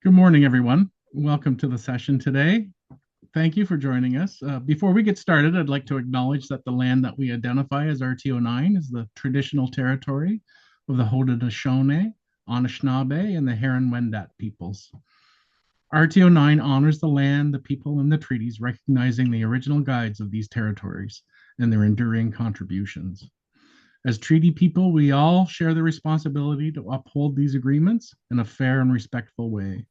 Good morning, everyone. Welcome to the session today. Thank you for joining us. Before we get started, I'd like to acknowledge that the land that we identify as RTO9 is the traditional territory of the Haudenosaunee, Anishinaabe, and the Huron-Wendat peoples. RTO9 honors the land, the people, and the treaties, recognizing the original guides of these territories and their enduring contributions. As treaty people, we all share the responsibility to uphold these agreements in a fair and respectful way.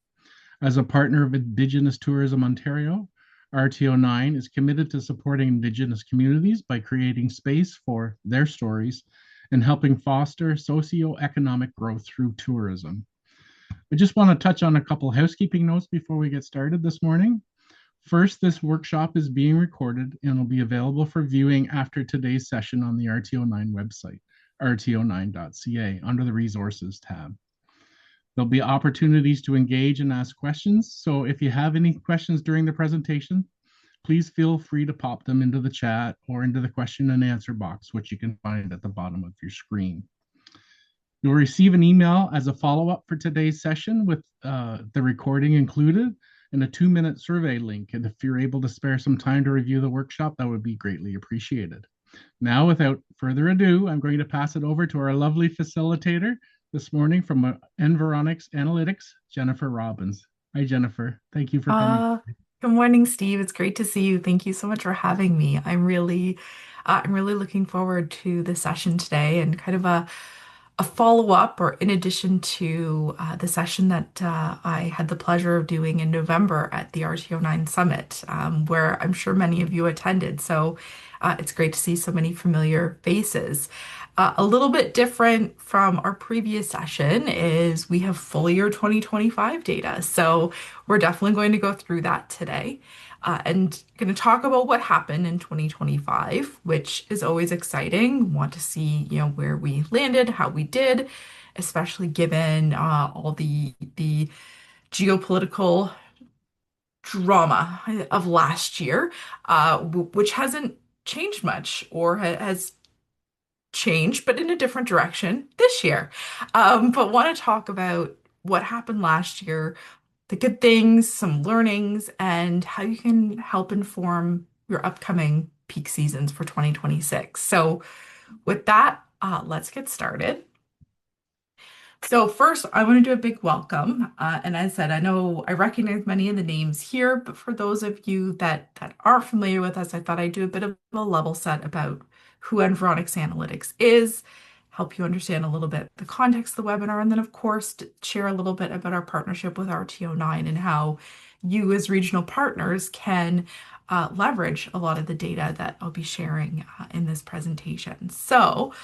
As a partner of Indigenous Tourism Ontario, RTO9 is committed to supporting Indigenous communities by creating space for their stories and helping foster socio-economic growth through tourism. I just want to touch on a couple housekeeping notes before we get started this morning. First, this workshop is being recorded and will be available for viewing after today's session on the RTO9 website, rto9.ca, under the Resources tab. There'll be opportunities to engage and ask questions. So if you have any questions during the presentation, please feel free to pop them into the chat or into the question and answer box, which you can find at the bottom of your screen. You'll receive an email as a follow-up for today's session with the recording included and a 2-minute survey link. And if you're able to spare some time to review the workshop, that would be greatly appreciated. Now, without further ado, I'm going to pass it over to our lovely facilitator this morning from Environics Analytics, Jennifer Robbins. Hi, Jennifer. Thank you for coming. Uh, Good morning, Steve. It's great to see you. Thank you so much for having me. I'm really looking forward to the session today and kind of a follow-up, or in addition to the session that I had the pleasure of doing in November at the RTO9 Summit, where I'm sure many of you attended. So it's great to see so many familiar faces. A little bit different from our previous session is we have full year 2025 data. So we're definitely going to go through that today. And going to talk about what happened in 2025, which is always exciting. Want to see, where we landed, how we did, especially given all the geopolitical drama of last year, which hasn't changed much or has changed, but in a different direction this year. But want to talk about what happened last year, the good things, some learnings, and how you can help inform your upcoming peak seasons for 2026. So, with that, let's get started. So first, I want to do a big welcome. And as I said, I know I recognize many of the names here, but for those of you that aren't familiar with us, I thought I'd do a bit of a level set about who Environics Analytics is, help you understand a little bit the context of the webinar, and then of course share a little bit about our partnership with RTO9 and how you as regional partners can leverage a lot of the data that I'll be sharing in this presentation. So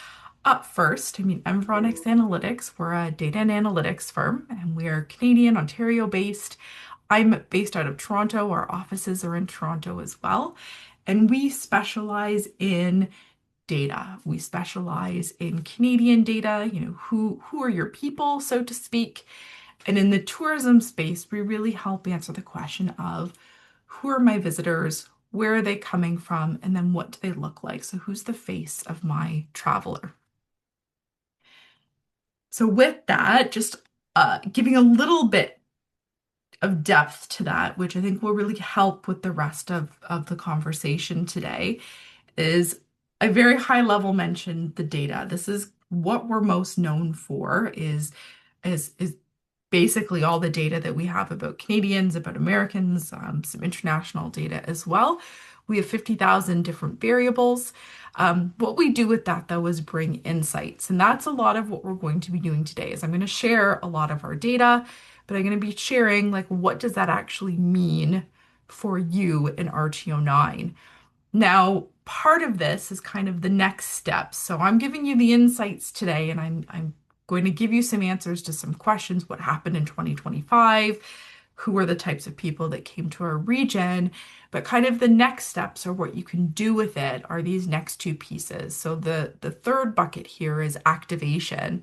up first, Environics Analytics, we're a data and analytics firm, and we're Canadian, Ontario based. I'm based out of Toronto. Our offices are in Toronto as well. And we specialize in data. We specialize in Canadian data, who are your people, so to speak. And in the tourism space, we really help answer the question of who are my visitors, where are they coming from, and then what do they look like? So who's the face of my traveler? So with that, just giving a little bit of depth to that, which I think will really help with the rest of the conversation today, is a very high level mentioned the data. This is what we're most known for is basically all the data that we have about Canadians, about Americans, some international data as well. We have 50,000 different variables. What we do with that, though, is bring insights. And that's a lot of what we're going to be doing today is I'm going to share a lot of our data, but I'm going to be sharing like what does that actually mean for you in RTO9? Now, part of this is kind of the next step. So I'm giving you the insights today, and I'm going to give you some answers to some questions. What happened in 2025? Who are the types of people that came to our region? But kind of the next steps or what you can do with it are these next two pieces. So the third bucket here is activation.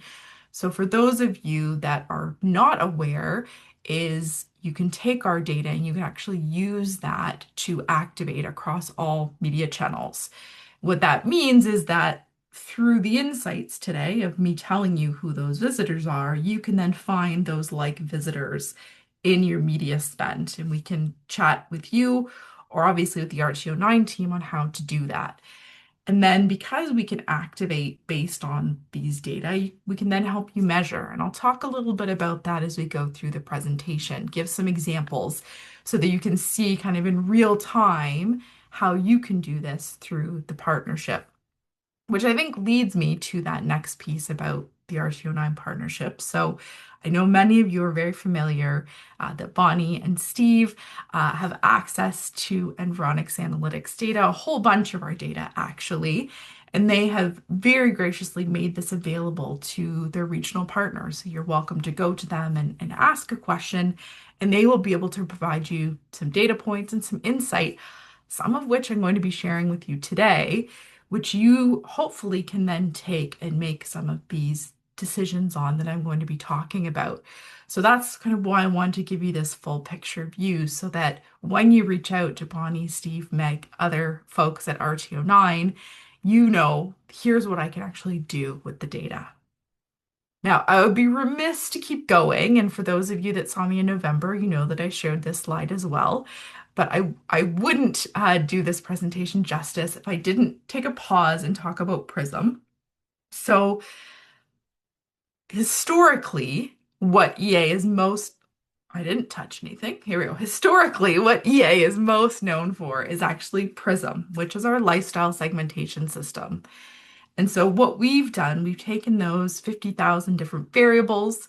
So for those of you that are not aware, is you can take our data and you can actually use that to activate across all media channels. What that means is that through the insights today of me telling you who those visitors are, you can then find those like visitors in your media spend. And we can chat with you or obviously with the RTO9 team on how to do that. And then because we can activate based on these data, we can then help you measure. And I'll talk a little bit about that as we go through the presentation, give some examples so that you can see kind of in real time how you can do this through the partnership, which I think leads me to that next piece about the RTO9 partnership. So I know many of you are very familiar that Bonnie and Steve have access to Environics Analytics data, a whole bunch of our data actually, and they have very graciously made this available to their regional partners. So you're welcome to go to them and ask a question, and they will be able to provide you some data points and some insight, some of which I'm going to be sharing with you today, which you hopefully can then take and make some of these decisions on that I'm going to be talking about. So that's kind of why I want to give you this full picture view so that when you reach out to Bonnie, Steve, Meg, other folks at RTO9, you know, here's what I can actually do with the data. Now, I would be remiss to keep going, and for those of you that saw me in November, you know that I shared this slide as well. But I wouldn't do this presentation justice if I didn't take a pause and talk about Prism. So historically, what EA is most, I didn't touch anything. Here we go. Historically, what EA is most known for is actually Prism, which is our lifestyle segmentation system. And so what we've done, we've taken those 50,000 different variables,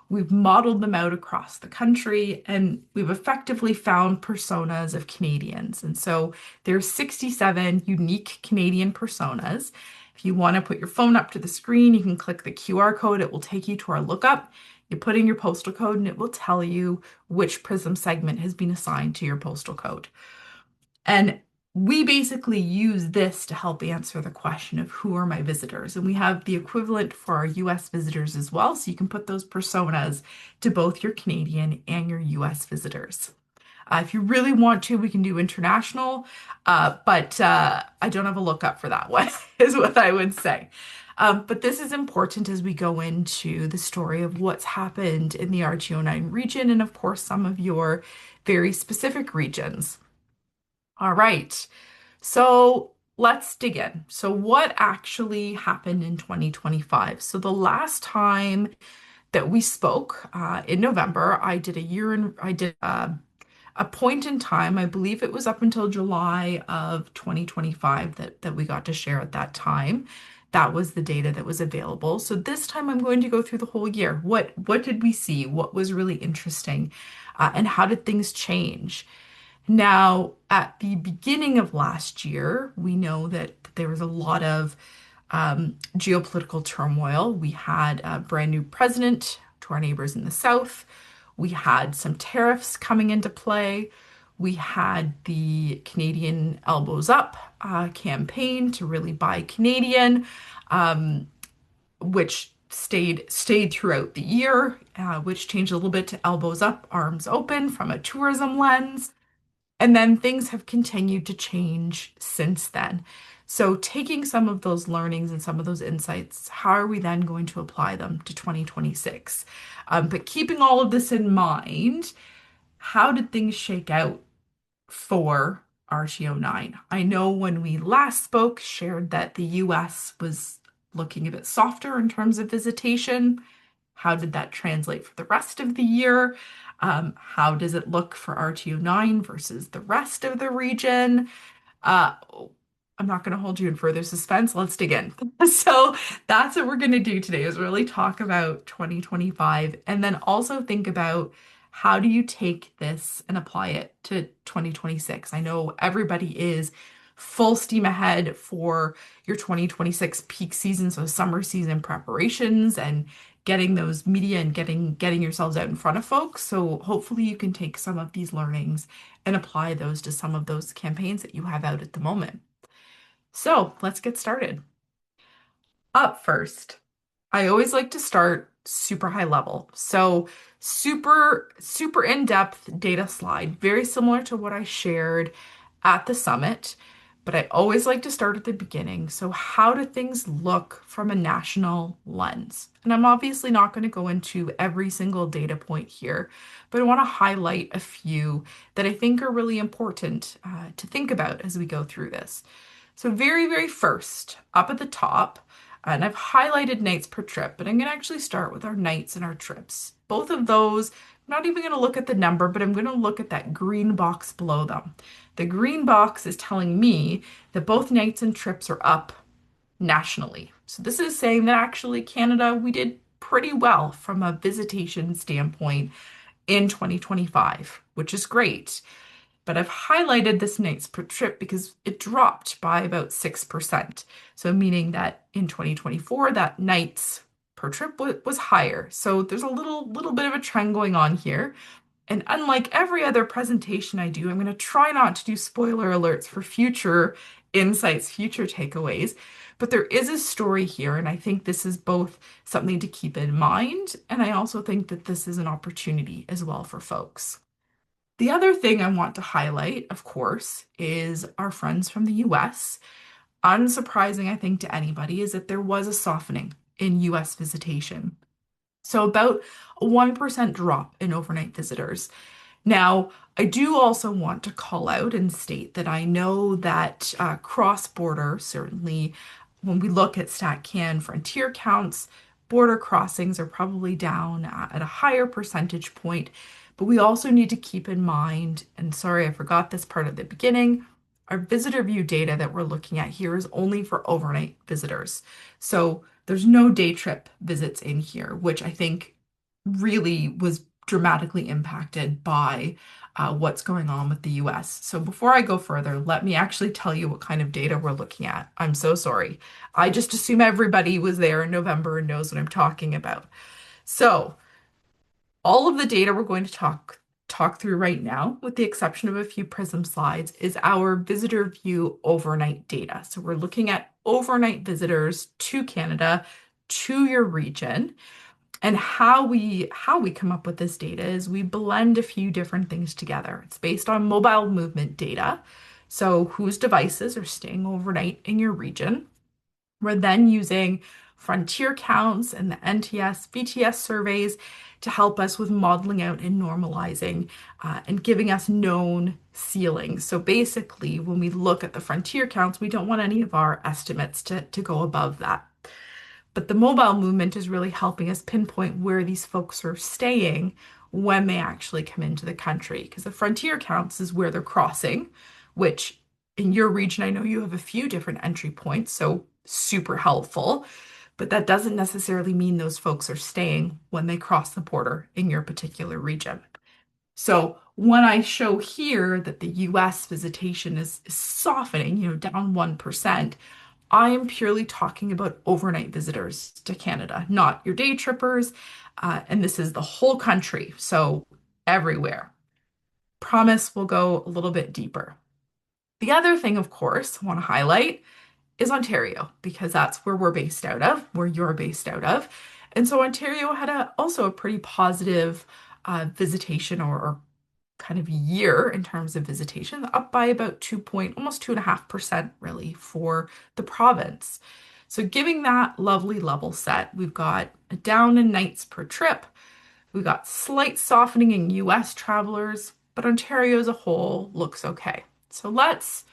we've modeled them out across the country, and we've effectively found personas of Canadians. And so there's 67 unique Canadian personas. If you want to put your phone up to the screen, you can click the QR code. It will take you to our lookup. You put in your postal code, and it will tell you which Prism segment has been assigned to your postal code. And we basically use this to help answer the question of who are my visitors. And we have the equivalent for our US visitors as well. So you can put those personas to both your Canadian and your US visitors. If you really want to, we can do international, but I don't have a lookup for that one, is what I would say. But this is important as we go into the story of what's happened in the RTO9 region and, of course, some of your very specific regions. All right. So let's dig in. So, what actually happened in 2025? So, the last time that we spoke in November, I did a point in time, I believe it was up until July of 2025 that we got to share at that time. That was the data that was available. So this time I'm going to go through the whole year. What did we see? What was really interesting? And how did things change? Now, at the beginning of last year, we know that there was a lot of geopolitical turmoil. We had a brand new president to our neighbors in the south. We had some tariffs coming into play. We had the Canadian Elbows Up campaign to really buy Canadian, which stayed throughout the year, which changed a little bit to Elbows Up, Arms Open from a tourism lens. And then things have continued to change since then. So, taking some of those learnings and some of those insights, how are we then going to apply them to 2026? But keeping all of this in mind, how did things shake out for RTO9? I know when we last spoke, shared that the US was looking a bit softer in terms of visitation. How did that translate for the rest of the year? How does it look for RTO9 versus the rest of the region? Uh, I'm not going to hold you in further suspense. Let's dig in. So that's what we're going to do today is really talk about 2025 and then also think about how do you take this and apply it to 2026? I know everybody is full steam ahead for your 2026 peak season, so summer season preparations and getting those media and getting yourselves out in front of folks. So hopefully you can take some of these learnings and apply those to some of those campaigns that you have out at the moment. So let's get started. Up first, I always like to start super high level. So super in-depth data slide, very similar to what I shared at the summit. but I always like to start at the beginning. So, how do things look from a national lens? And I'm obviously not going to go into every single data point here, but I want to highlight a few that I think are really important to think about as we go through this. So, very first, up at the top, and I've highlighted nights per trip, but I'm going to actually start with our nights and our trips. Both of those, I'm not even going to look at the number, but I'm going to look at that green box below them. The green box is telling me that both nights and trips are up nationally. So, this is saying that actually Canada, we did pretty well from a visitation standpoint in 2025, which is great. But I've highlighted this nights per trip because it dropped by about 6%. So meaning that in 2024, that nights per trip was higher. So there's a little bit of a trend going on here. And unlike every other presentation I do, I'm going to try not to do spoiler alerts for future insights, future takeaways. But there is a story here, and I think this is both something to keep in mind, and I also think that this is an opportunity as well for folks. The other thing I want to highlight, of course, is our friends from the US. Unsurprising, I think, to anybody, is that there was a softening in US visitation. So, about a 1% drop in overnight visitors. Now, I do also want to call out and state that I know that cross-border, certainly when we look at StatCan frontier counts, border crossings are probably down at a higher percentage point. But we also need to keep in mind, and sorry, I forgot this part at the beginning, our visitor view data that we're looking at here is only for overnight visitors. So there's no day trip visits in here, which I think really was dramatically impacted by what's going on with the US. So before I go further, let me actually tell you what kind of data we're looking at. I'm so sorry. I just assume everybody was there in November and knows what I'm talking about. So all of the data we're going to talk through right now, with the exception of a few Prism slides, is our visitor view overnight data. So we're looking at overnight visitors to Canada, to your region. And how we come up with this data is we blend a few different things together. It's based on mobile movement data. So whose devices are staying overnight in your region. We're then using frontier counts and the NTS, VTS surveys to help us with modeling out and normalizing and giving us known ceilings. So basically, when we look at the frontier counts, we don't want any of our estimates to go above that. But the mobile movement is really helping us pinpoint where these folks are staying when they actually come into the country. Because the frontier counts is where they're crossing, which in your region, I know you have a few different entry points, so super helpful. But that doesn't necessarily mean those folks are staying when they cross the border in your particular region. So when I show here that the US visitation is softening, down 1%, I am purely talking about overnight visitors to Canada, not your day trippers. And this is the whole country, so everywhere. Promise we'll go a little bit deeper. The other thing, of course, I want to highlight is Ontario, because that's where we're based out of, where you're based out of. And so Ontario had also a pretty positive visitation or kind of year in terms of visitation, up by about almost 2.5% really for the province. So giving that lovely level set, we've got a down in nights per trip. We've got slight softening in US travelers, but Ontario as a whole looks okay. So let's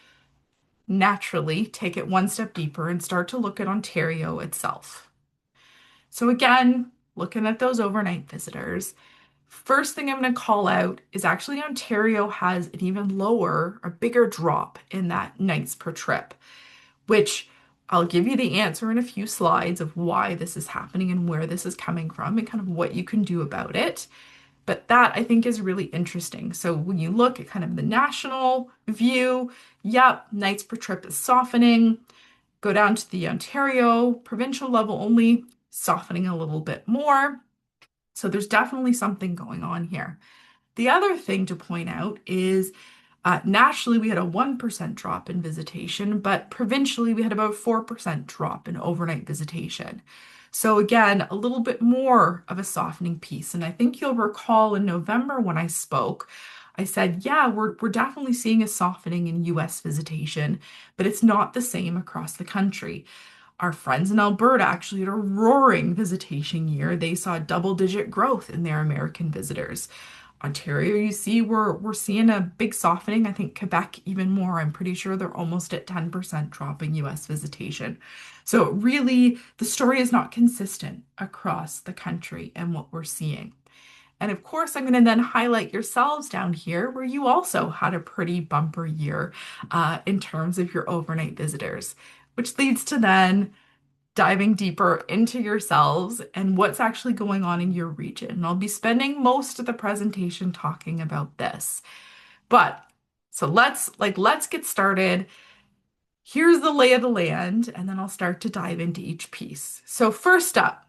naturally take it one step deeper and start to look at Ontario itself. So again, looking at those overnight visitors, first thing I'm going to call out is actually Ontario has an even lower, a bigger drop in that nights per trip, which I'll give you the answer in a few slides of why this is happening and where this is coming from and kind of what you can do about it. But that I think is really interesting. So when you look at kind of the national view, yep, nights per trip is softening. Go down to the Ontario provincial level only, softening a little bit more. So there's definitely something going on here. The other thing to point out is nationally we had a 1% drop in visitation, but provincially we had about 4% drop in overnight visitation. So again, a little bit more of a softening piece. And I think you'll recall in November when I spoke, I said, yeah, we're definitely seeing a softening in US visitation, but it's not the same across the country. Our friends in Alberta actually had a roaring visitation year. They saw double-digit growth in their American visitors. Ontario, you see, we're seeing a big softening. I think Quebec even more. I'm pretty sure they're almost at 10% drop in US visitation. So really, the story is not consistent across the country and what we're seeing. And of course, I'm going to then highlight yourselves down here where you also had a pretty bumper year in terms of your overnight visitors, which leads to then diving deeper into yourselves and what's actually going on in your region. And I'll be spending most of the presentation talking about this. But so let's get started. Here's the lay of the land, and then I'll start to dive into each piece. So first up,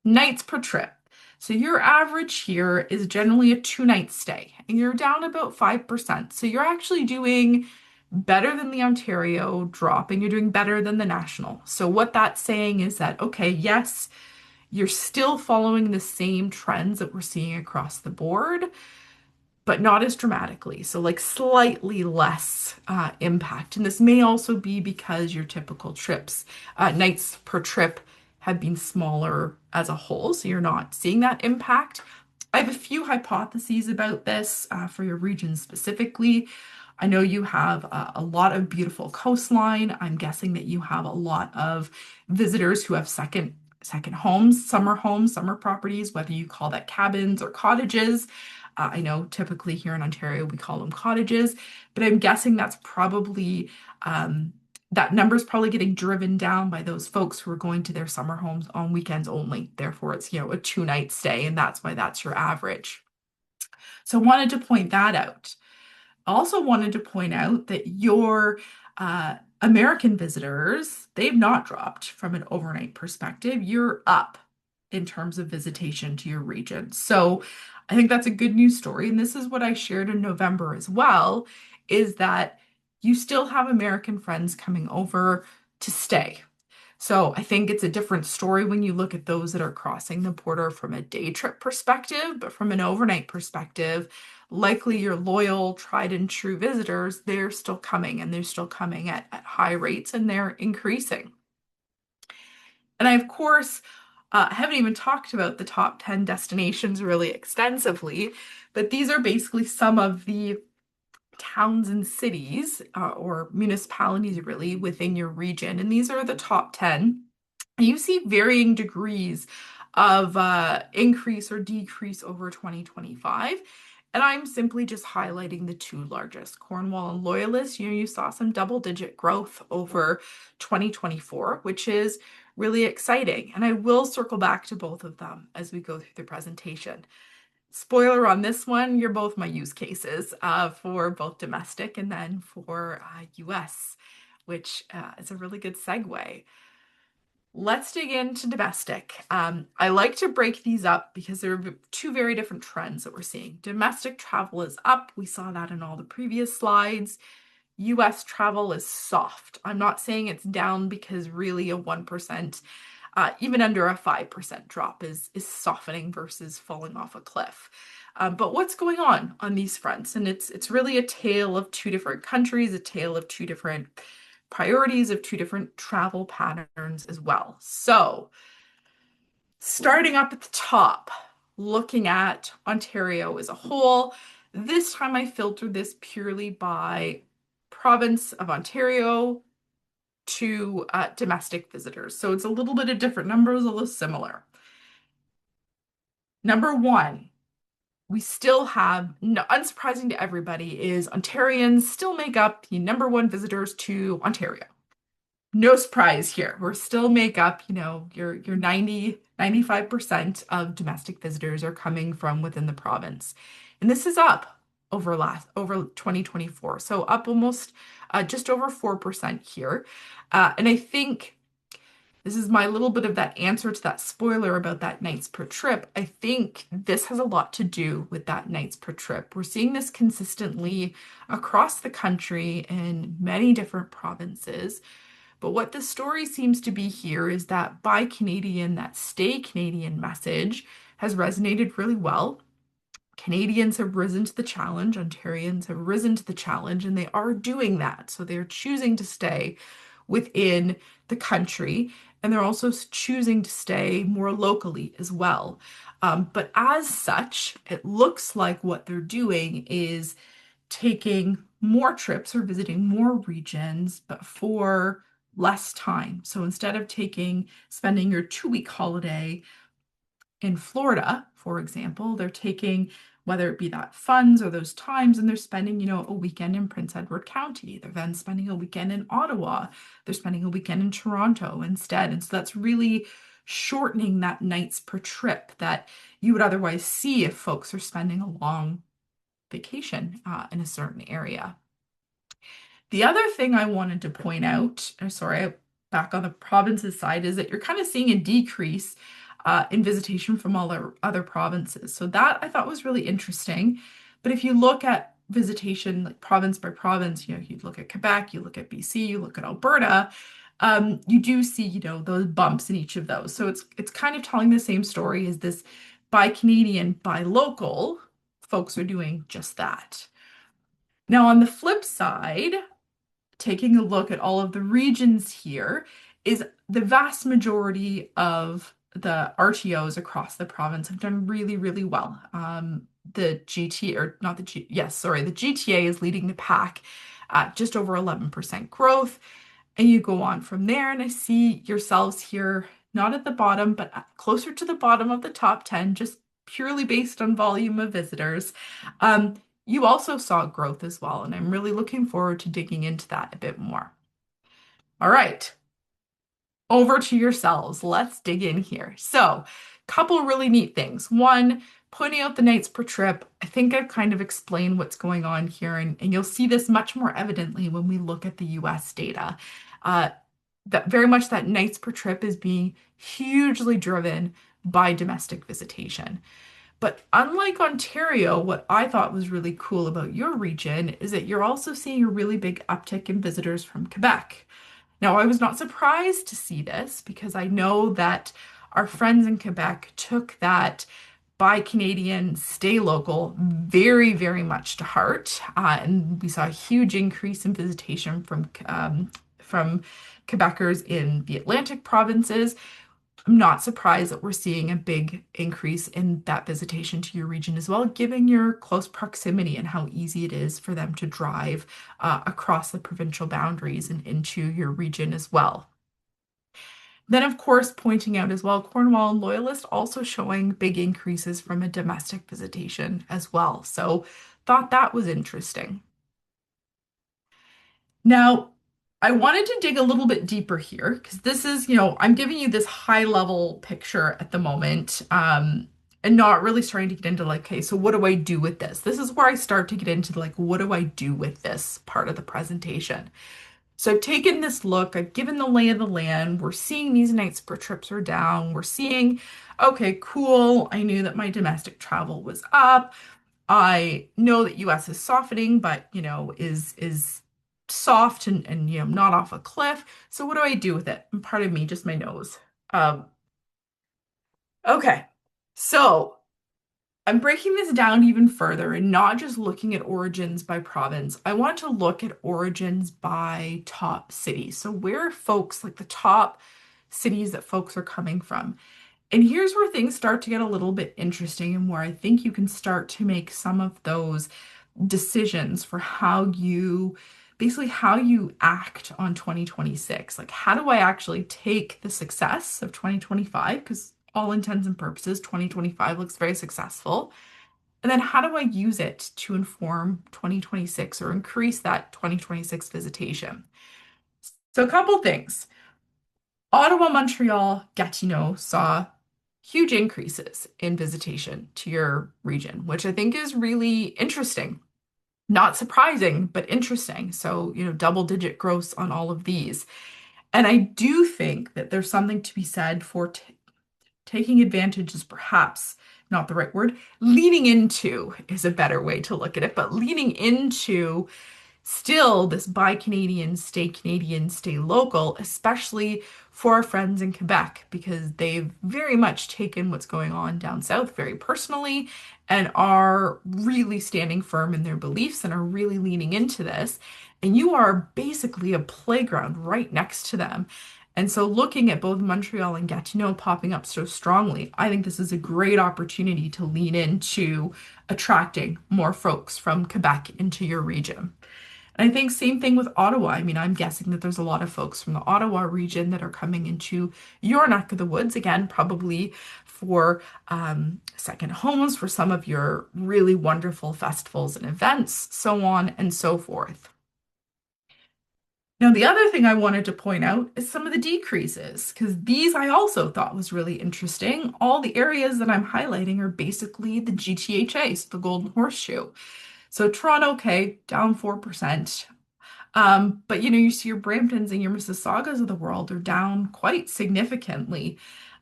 nights per trip. So your average here is generally a 2 night stay, and you're down about 5%. So you're actually doing better than the Ontario drop, and you're doing better than the national. So what that's saying is that, okay, yes, you're still following the same trends that we're seeing across the board, but not as dramatically. So, like slightly less impact. And this may also be because your typical trips, nights per trip, have been smaller as a whole. So, you're not seeing that impact. I have a few hypotheses about this for your region specifically. I know you have a lot of beautiful coastline. I'm guessing that you have a lot of visitors who have second homes, summer properties, whether you call that cabins or cottages. I know typically here in Ontario we call them cottages, but I'm guessing that's probably that number is probably getting driven down by those folks who are going to their summer homes on weekends only. Therefore, it's, a 2 night stay, and that's why that's your average. So I wanted to point that out. Also wanted to point out that your American visitors, they've not dropped from an overnight perspective. You're up in terms of visitation to your region. So I think that's a good news story. And this is what I shared in November as well, is that you still have American friends coming over to stay. So I think it's a different story when you look at those that are crossing the border from a day trip perspective, but from an overnight perspective, likely your loyal, tried and true visitors, they're still coming and they're still coming at high rates and they're increasing. And I, of course, haven't even talked about the top 10 destinations really extensively, but these are basically some of the towns and cities or municipalities really within your region. And these are the top 10. And you see varying degrees of increase or decrease over 2025. And I'm simply just highlighting the two largest, Cornwall and Loyalist. You saw some double-digit growth over 2024, which is really exciting. And I will circle back to both of them as we go through the presentation. Spoiler on this one, you're both my use cases for both domestic and then for US, which is a really good segue. Let's dig into domestic. I like to break these up because there are two very different trends that we're seeing. Domestic travel is up. We saw that in all the previous slides. US travel is soft. I'm not saying it's down because really a 1%, even under a 5% drop is softening versus falling off a cliff. But what's going on these fronts? And it's really a tale of two different countries, a tale of two different priorities, of two different travel patterns as well. So starting up at the top, looking at Ontario as a whole, this time I filtered this purely by province of Ontario to domestic visitors. So it's a little bit of different numbers, a little similar. Number one, we still have, unsurprising to everybody, is Ontarians still make up the number one visitors to Ontario. No surprise here. We're still make up, your 95% of domestic visitors are coming from within the province. And this is up over 2024. So up almost just over 4% here. And I think this is my little bit of that answer to that spoiler about that nights per trip. I think this has a lot to do with that nights per trip. We're seeing this consistently across the country in many different provinces. But what the story seems to be here is that Buy Canadian, that Stay Canadian message has resonated really well. Canadians have risen to the challenge, Ontarians have risen to the challenge, and they are doing that. So they're choosing to stay within the country, and they're also choosing to stay more locally as well. But as such, it looks like what they're doing is taking more trips or visiting more regions, but for less time. So instead of spending your 2 week holiday in Florida, for example, they're taking whether it be that funds or those times, and they're spending, a weekend in Prince Edward County. They're then spending a weekend in Ottawa. They're spending a weekend in Toronto instead. And so that's really shortening that nights per trip that you would otherwise see if folks are spending a long vacation in a certain area. The other thing I wanted to point out, back on the provinces side, is that you're kind of seeing a decrease in visitation from all our other provinces. So that I thought was really interesting. But if you look at visitation, like province by province, you look at Quebec, you look at BC, you look at Alberta, you do see, those bumps in each of those. So it's kind of telling the same story as this buy Canadian, buy local. Folks are doing just that. Now, on the flip side, taking a look at all of the regions here, is the vast majority of the RTOs across the province have done really, really well. The GTA, or not the G, yes, sorry, the GTA is leading the pack at just over 11% growth. And you go on from there, and I see yourselves here, not at the bottom, but closer to the bottom of the top 10, just purely based on volume of visitors. You also saw growth as well, and I'm really looking forward to digging into that a bit more. All right, over to yourselves. Let's dig in here. So, couple really neat things. One, pointing out the nights per trip. I think I've kind of explained what's going on here, and you'll see this much more evidently when we look at the US data. Uh, that very much that nights per trip is being hugely driven by domestic visitation. But unlike Ontario, what I thought was really cool about your region is that you're also seeing a really big uptick in visitors from Quebec. Now, I was not surprised to see this because I know that our friends in Quebec took that buy Canadian, stay local very, very much to heart. And we saw a huge increase in visitation from Quebecers in the Atlantic provinces. I'm not surprised that we're seeing a big increase in that visitation to your region as well, given your close proximity and how easy it is for them to drive across the provincial boundaries and into your region as well. Then, of course, pointing out as well, Cornwall and Loyalist also showing big increases from a domestic visitation as well. So, thought that was interesting. Now, I wanted to dig a little bit deeper here because this is, I'm giving you this high level picture at the moment, and not really starting to get into like, okay, so what do I do with this? This is where I start to get into like, what do I do with this part of the presentation? So I've taken this look, I've given the lay of the land. We're seeing these nights per trips are down. We're seeing, okay, cool. I knew that my domestic travel was up. I know that US is softening, but is soft and not off a cliff. So what do I do with it? And pardon me, just my nose. Um, okay. So I'm breaking this down even further and not just looking at origins by province. I want to look at origins by top cities. So where are folks, like the top cities that folks are coming from. And here's where things start to get a little bit interesting and where I think you can start to make some of those decisions for how you act on 2026. Like, how do I actually take the success of 2025? Because all intents and purposes, 2025 looks very successful. And then how do I use it to inform 2026 or increase that 2026 visitation? So, a couple things. Ottawa, Montreal, Gatineau saw huge increases in visitation to your region, which I think is really interesting. Not surprising, but interesting. So, double-digit growth on all of these. And I do think that there's something to be said for taking advantage is perhaps not the right word. Leaning into is a better way to look at it, but leaning into still this buy Canadian, stay local, especially for our friends in Quebec, because they've very much taken what's going on down south very personally and are really standing firm in their beliefs and are really leaning into this. And you are basically a playground right next to them. And so, looking at both Montreal and Gatineau popping up so strongly, I think this is a great opportunity to lean into attracting more folks from Quebec into your region. And I think same thing with Ottawa. I mean, I'm guessing that there's a lot of folks from the Ottawa region that are coming into your neck of the woods again, probably for second homes, for some of your really wonderful festivals and events, so on and so forth. Now, the other thing I wanted to point out is some of the decreases, because these I also thought was really interesting. All the areas that I'm highlighting are basically the GTHA, so the Golden Horseshoe. So Toronto, okay, down 4%. But you see your Bramptons and your Mississaugas of the world are down quite significantly.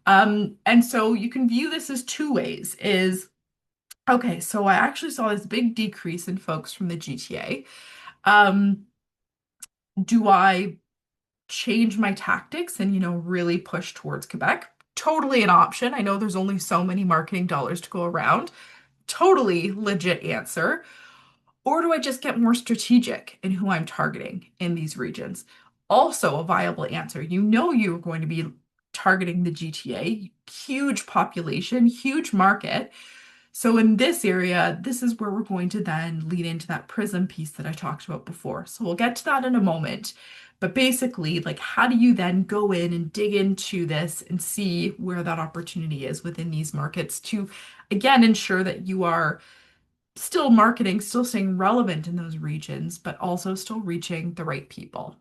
And so you can view this as two ways, is okay, so I actually saw this big decrease in folks from the GTA. Um, do I change my tactics and, really push towards Quebec? Totally an option. I know there's only so many marketing dollars to go around. Totally legit answer. Or do I just get more strategic in who I'm targeting in these regions? Also, a viable answer. You're going to be targeting the GTA, huge population, huge market. So, in this area, this is where we're going to then lead into that prism piece that I talked about before. So, we'll get to that in a moment. But basically, like, how do you then go in and dig into this and see where that opportunity is within these markets to, again, ensure that you are still marketing, still staying relevant in those regions, but also still reaching the right people.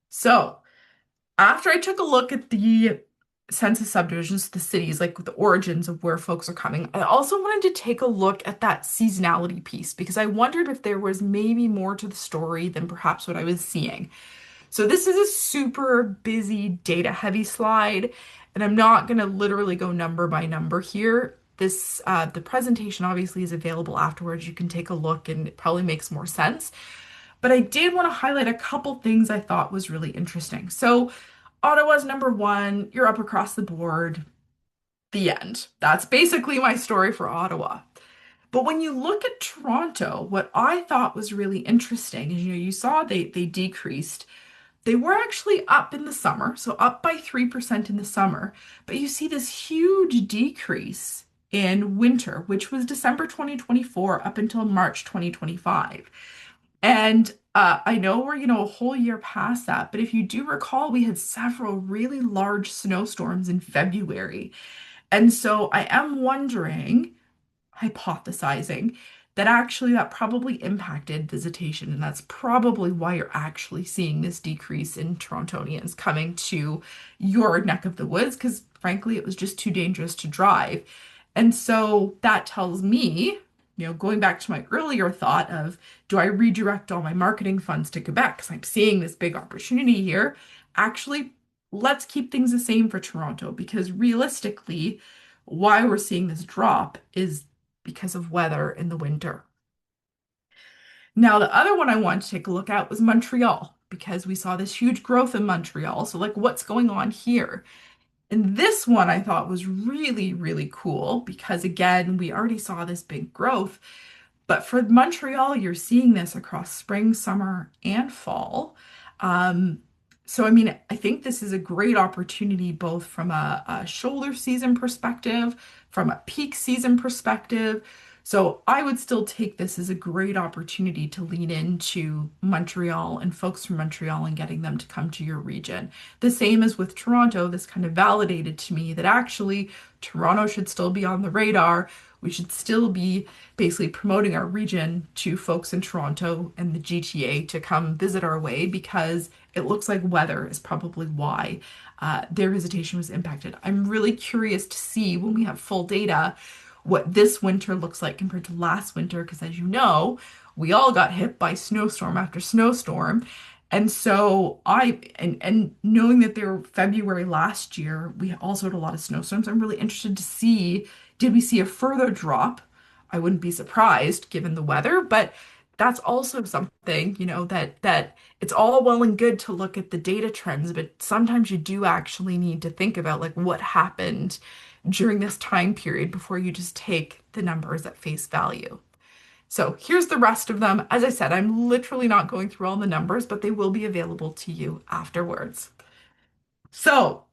So, after I took a look at the census subdivisions, the cities, like the origins of where folks are coming, I also wanted to take a look at that seasonality piece because I wondered if there was maybe more to the story than perhaps what I was seeing. So this is a super busy data heavy slide, and I'm not going to literally go number by number here. The presentation obviously is available afterwards. You can take a look and it probably makes more sense. But I did want to highlight a couple things I thought was really interesting. So Ottawa's number one, you're up across the board, the end. That's basically my story for Ottawa. But when you look at Toronto, what I thought was really interesting is, you saw they decreased. They were actually up in the summer, so up by 3% in the summer, but you see this huge decrease in winter, which was December 2024 up until March 2025. And I know we're, a whole year past that, but if you do recall, we had several really large snowstorms in February. And so I am wondering, hypothesizing that actually that probably impacted visitation, and that's probably why you're actually seeing this decrease in Torontonians coming to your neck of the woods, because frankly, it was just too dangerous to drive. And so that tells me, going back to my earlier thought of, do I redirect all my marketing funds to Quebec because I'm seeing this big opportunity here? Actually, let's keep things the same for Toronto because realistically, why we're seeing this drop is because of weather in the winter. Now, the other one I wanted to take a look at was Montreal because we saw this huge growth in Montreal. So, like, what's going on here? And this one I thought was really, really cool because, again, we already saw this big growth. But for Montreal, you're seeing this across spring, summer, and fall. Um, so, I mean, I think this is a great opportunity both from a shoulder season perspective, from a peak season perspective. So, I would still take this as a great opportunity to lean into Montreal and folks from Montreal and getting them to come to your region. The same as with Toronto, this kind of validated to me that actually Toronto should still be on the radar. We should still be basically promoting our region to folks in Toronto and the GTA to come visit our way because it looks like weather is probably why their visitation was impacted. I'm really curious to see when we have full data what this winter looks like compared to last winter because as you know, we all got hit by snowstorm after snowstorm. And so and knowing that there February last year, we also had a lot of snowstorms. I'm really interested to see, did we see a further drop? I wouldn't be surprised given the weather, but that's also something, that it's all well and good to look at the data trends, but sometimes you do actually need to think about like what happened during this time period before you just take the numbers at face value. So here's the rest of them. As I said, I'm literally not going through all the numbers, but they will be available to you afterwards. So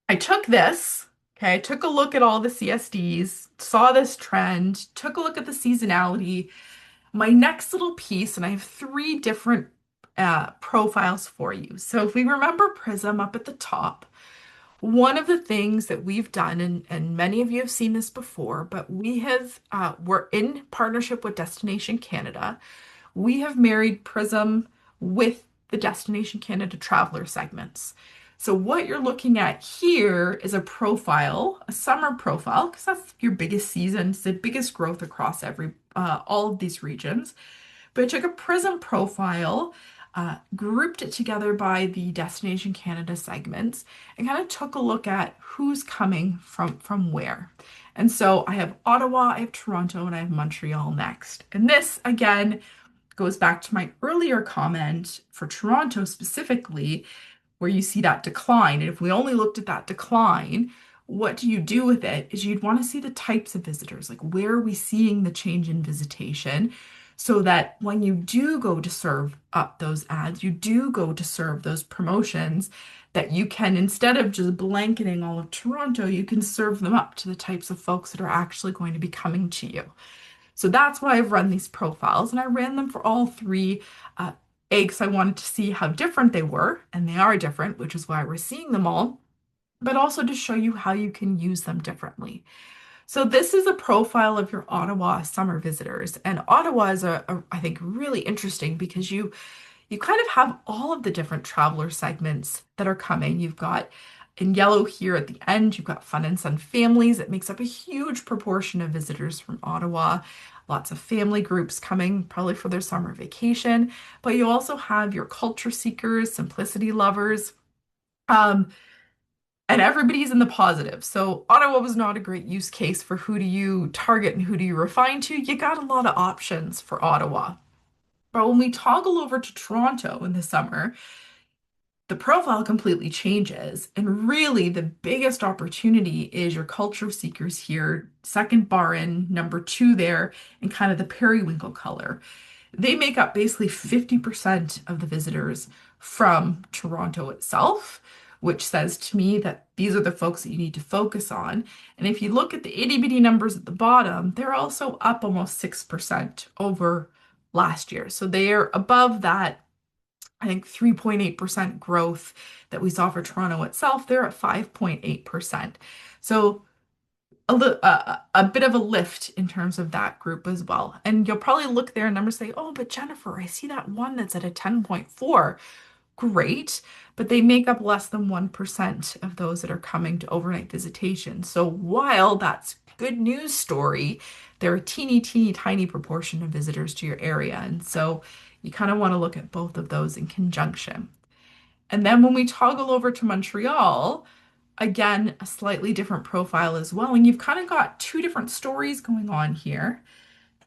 I took this, okay, I took a look at all the CSDs, saw this trend, took a look at the seasonality. My next little piece, and I have three different profiles for you. So if we remember Prism up at the top, one of the things that we've done, and many of you have seen this before, but we're in partnership with Destination Canada. We have married Prism with the Destination Canada traveler segments. So what you're looking at here is a profile, a summer profile, because that's your biggest season, it's the biggest growth across all of these regions. But I took a Prism profile, grouped it together by the Destination Canada segments, and kind of took a look at who's coming from where. And so I have Ottawa, I have Toronto, and I have Montreal next. And this, again, goes back to my earlier comment for Toronto specifically, where you see that decline. And if we only looked at that decline, what do you do with it? Is you'd want to see the types of visitors, like where are we seeing the change in visitation, so that when you do go to serve up those ads, you do go to serve those promotions, that you can, instead of just blanketing all of Toronto, you can serve them up to the types of folks that are actually going to be coming to you. So that's why I've run these profiles, and I ran them for all three eggs. I wanted to see how different they were, and they are different, which is why we're seeing them all, but also to show you how you can use them differently. So this is a profile of your Ottawa summer visitors, and Ottawa is I think really interesting because you kind of have all of the different traveler segments that are coming. You've got in yellow here at the end, you've got Fun and Sun families. It makes up a huge proportion of visitors from Ottawa. Lots of family groups coming probably for their summer vacation. But you also have your culture seekers, simplicity lovers, um, and everybody's in the positive. So Ottawa was not a great use case for who do you target and who do you refine to. You got a lot of options for Ottawa. But when we toggle over to Toronto in the summer, the profile completely changes. And really, the biggest opportunity is your culture seekers here, second bar in, number two there, and kind of the periwinkle color. They make up basically 50% of the visitors from Toronto itself, which says to me that these are the folks that you need to focus on. And if you look at the itty bitty numbers at the bottom, they're also up almost 6% over last year. So they are above that, I think, 3.8% growth that we saw for Toronto itself. They're at 5.8%. So a bit of a lift in terms of that group as well. And you'll probably look there and numbers say, oh, but Jennifer, I see that one that's at a 10.4. Great, but they make up less than 1% of those that are coming to overnight visitation. So while that's good news story, they're a teeny, teeny, tiny proportion of visitors to your area. And so you kind of want to look at both of those in conjunction. And then when we toggle over to Montreal, again, a slightly different profile as well. And you've kind of got two different stories going on here.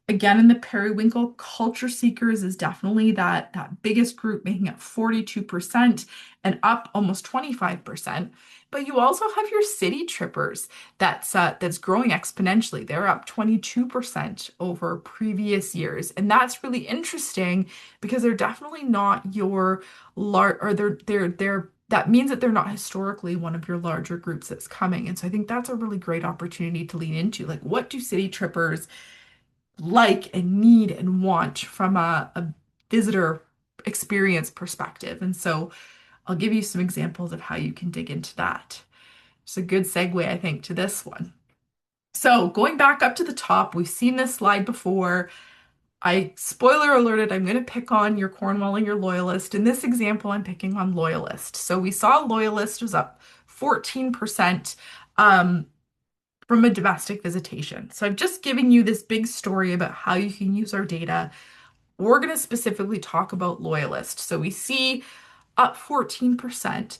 Again, in the periwinkle, culture seekers is definitely that biggest group, making up 42% and up almost 25%. But you also have your city trippers that's growing exponentially. They're up 22% over previous years, and that's really interesting because they're definitely not your large, or they're that means that they're not historically one of your larger groups that's coming. And so I think that's a really great opportunity to lean into. Like, what do city trippers like and need and want from a visitor experience perspective? And so I'll give you some examples of how you can dig into that. It's a good segue, I think, to this one. So going back up to the top, we've seen this slide before. I spoiler alerted, I'm going to pick on your Cornwall and your Loyalist. In this example, I'm picking on Loyalist. So we saw Loyalist was up 14%. From a domestic visitation. So I've just given you this big story about how you can use our data. We're going to specifically talk about Loyalist. So we see up 14%.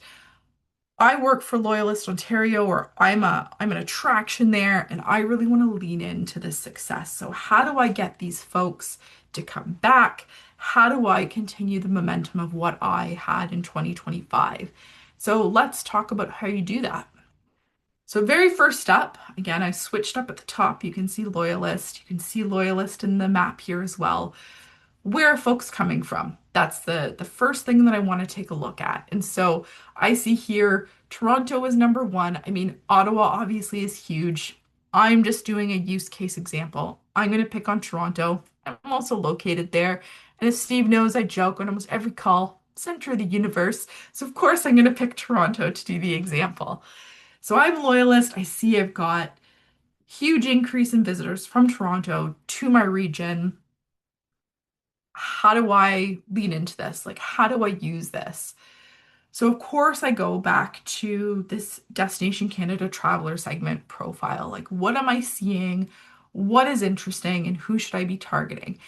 I work for Loyalist Ontario, or I'm an attraction there, and I really want to lean into this success. So how do I get these folks to come back? How do I continue the momentum of what I had in 2025? So let's talk about how you do that. So very first up, again, I switched up at the top. You can see Loyalist. You can see Loyalist in the map here as well. Where are folks coming from? That's the first thing that I want to take a look at. And so I see here Toronto is number one. I mean, Ottawa obviously is huge. I'm just doing a use case example. I'm going to pick on Toronto. I'm also located there. And as Steve knows, I joke on almost every call, center of the universe. So of course I'm going to pick Toronto to do the example. So I'm loyalist. I see I've got huge increase in visitors from Toronto to my region. How do I lean into this? Like, how do I use this? So, of course, I go back to this Destination Canada traveler segment profile. Like, what am I seeing? What is interesting? And who should I be targeting?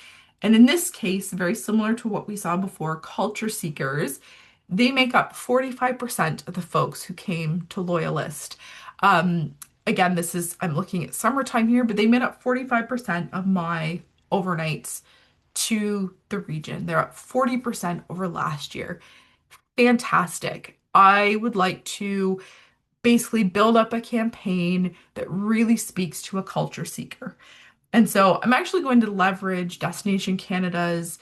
And in this case, very similar to what we saw before, culture seekers, they make up 45% of the folks who came to Loyalist. Um, Again, I'm looking at summertime here, but they made up 45% of my overnights to the region. They're up 40% over last year. Fantastic. I would like to basically build up a campaign that really speaks to a culture seeker. And so I'm actually going to leverage Destination Canada's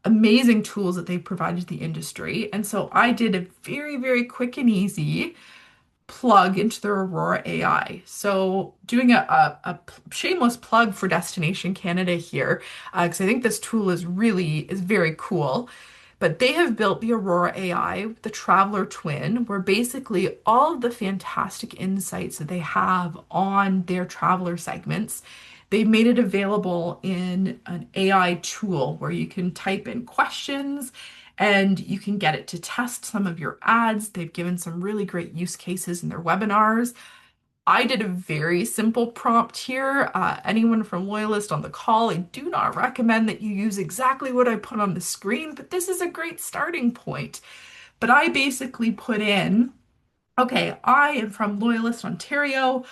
amazing tools that they provided to the industry. And so I did a very, very quick and easy plug into their Aurora AI. So doing a shameless plug for Destination Canada here, because I think this tool is very cool. But they have built the Aurora AI, the Traveler Twin, where basically all of the fantastic insights that they have on their traveler segments, they've made it available in an AI tool where you can type in questions and you can get it to test some of your ads. They've given some really great use cases in their webinars. I did a very simple prompt here. Anyone from Loyalist on the call, I do not recommend that you use exactly what I put on the screen, but this is a great starting point. But I basically put in, okay, I am from Loyalist, Ontario.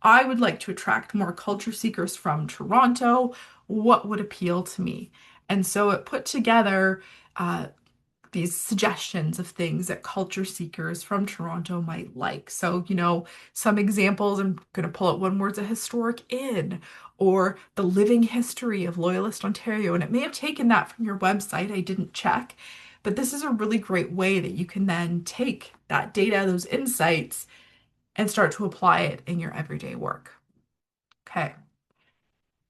I would like to attract more culture seekers from Toronto. What would appeal to me? And so it put together uh, these suggestions of things that culture seekers from Toronto might like. So, some examples, I'm going to pull out one word's a historic inn or the living history of Loyalist Ontario. And it may have taken that from your website, I didn't check, but this is a really great way that you can then take that data, those insights, and start to apply it in your everyday work. Okay.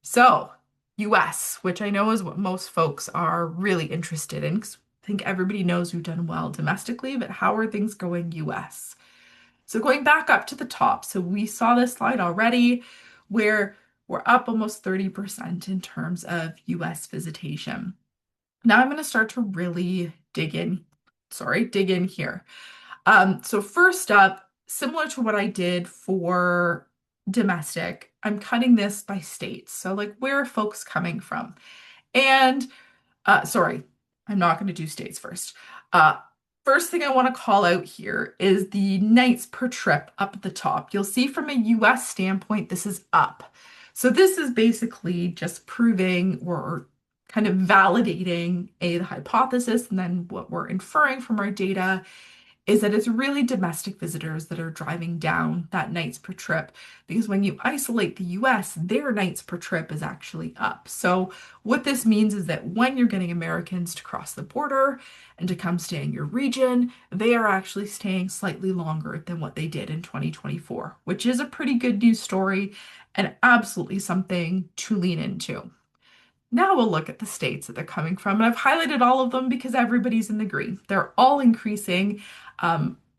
So, US, which I know is what most folks are really interested in, 'cause I think everybody knows we've done well domestically, but how are things going US? So, going back up to the top, so we saw this slide already where we're up almost 30% in terms of US visitation. Now I'm going to start to really dig in here. So first up, similar to what I did for domestic, I'm cutting this by states. So like where are folks coming from? And sorry, I'm not going to do states first. Uh, First thing I want to call out here is the nights per trip up at the top. You'll see from a US standpoint, this is up. So this is basically just proving or kind of validating the hypothesis, and then what we're inferring from our data is that it's really domestic visitors that are driving down that nights per trip. Because when you isolate the US, their nights per trip is actually up. So, what this means is that when you're getting Americans to cross the border and to come stay in your region, they are actually staying slightly longer than what they did in 2024, which is a pretty good news story and absolutely something to lean into. Now we'll look at the states that they're coming from. And I've highlighted all of them because everybody's in the green. They're all increasing,